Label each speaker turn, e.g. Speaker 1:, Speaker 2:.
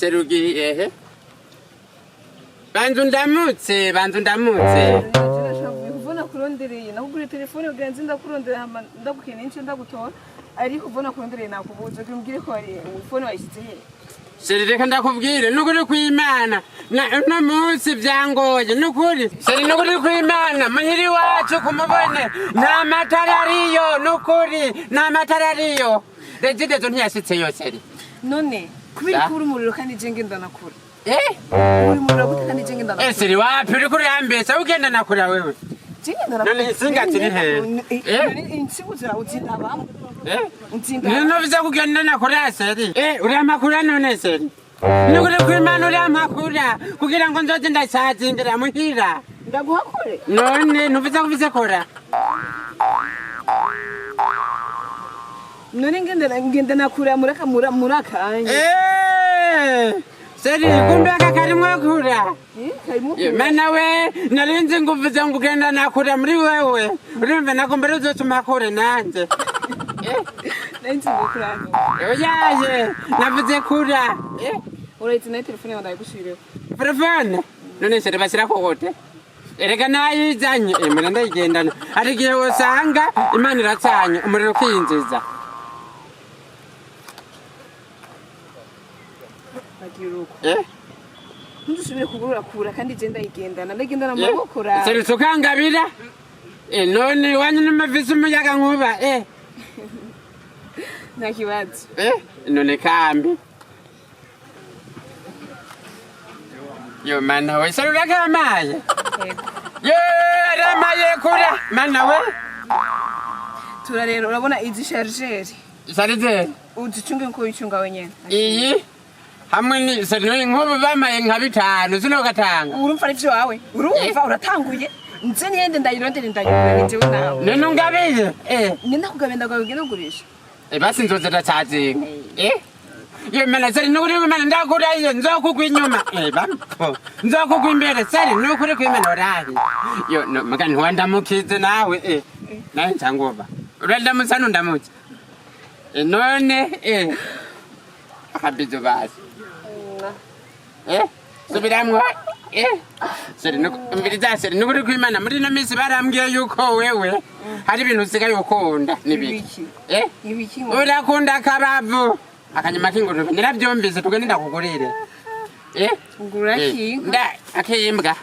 Speaker 1: serugi ehe bantu ndamutse
Speaker 2: uvuna kurondereye nakugura telefone kugira nzi ndakurondera ndagukene n'icyo ndagutora ariko uvuna kurondereye nakubuza kumbwire ko ari telefone wayishyize he
Speaker 1: Seri reka ndakubwire nukuri kw'Imana no munsi byangoye nukuri seri nukuri kw'Imana muhiri wacu kumubone nta matara ariyo nukuri nta matara ariyo regidezo ntiyashitse yo seri
Speaker 2: none kubiri kuri umuriro kandi je ngenda nakura uri umuriro gute kandi je ngenda nakura
Speaker 1: seri wapi uri kuri yambesa ugenda nakura wewe none isinga tiri he
Speaker 2: insibuzira uzinda bamwe
Speaker 1: nino biza kugenda nakura seri uri amakura none seri nukuri kw'Imana uri amakura kugira ngo nzoze ndasazindira muhira
Speaker 2: ndaguhakore
Speaker 1: none ntubiza kubize kora
Speaker 2: none ngenda nakura murakanye
Speaker 1: seri kumbe aka karimwo kura mana we narinzi nguvuze ngo ugenda nakura muri wewe urumva nakumbere uzotuma kure nanje
Speaker 2: nanzi gukurana
Speaker 1: oyaye navuze kura
Speaker 2: urayitse na telefone yawe ndayigushirireho
Speaker 1: telefone none seri bashyira kote erega nayizanye mera ndayigendana ari igihe wosanga Imana iratsanye umuriro ukinjiza
Speaker 2: ntudusubire kugurura kura kandi je ndayigendana ndagendana mu maboko ra
Speaker 1: seri tukangabira none wanyu n'amavisi umuyaga nkuba
Speaker 2: nta kibazo
Speaker 1: none kambi yo mana we seri urakamaye yo aramaye kura mana we
Speaker 2: turarero urabona izi chargeur
Speaker 1: chargeur
Speaker 2: uzicunge nko uyicunga wenyene
Speaker 1: iyi hamwe ni seri nkubu bamaye nka 5 sino gatanga
Speaker 2: urumva ivyo wawe urumva uratanguye nze niyende ndayirondera ndayigura nitewe nawe
Speaker 1: none ungabiye
Speaker 2: ngenda kugabenda gwawe ugenda ugurisha
Speaker 1: basi nzoza ndacazinga yo mana seri nukuri kw'Imana ndakura iyo nzokugwa inyuma bampo nzokugwa imbere seri nukuri kw'Imana orari yo maka ntiwandamukize nawe nawe ncangoba urandamutsa nundamutsa none akabizo basi subiramwo seri mbiriza seri nukuri kw'Imana muri no minsi barambwiye yuko wewe hari ibintu usigaye ukunda nibiki urakunda akabavu akanyuma k'ingurube niravyumvise tugende ndakugurire
Speaker 2: ugura kinka
Speaker 1: nda akimbwa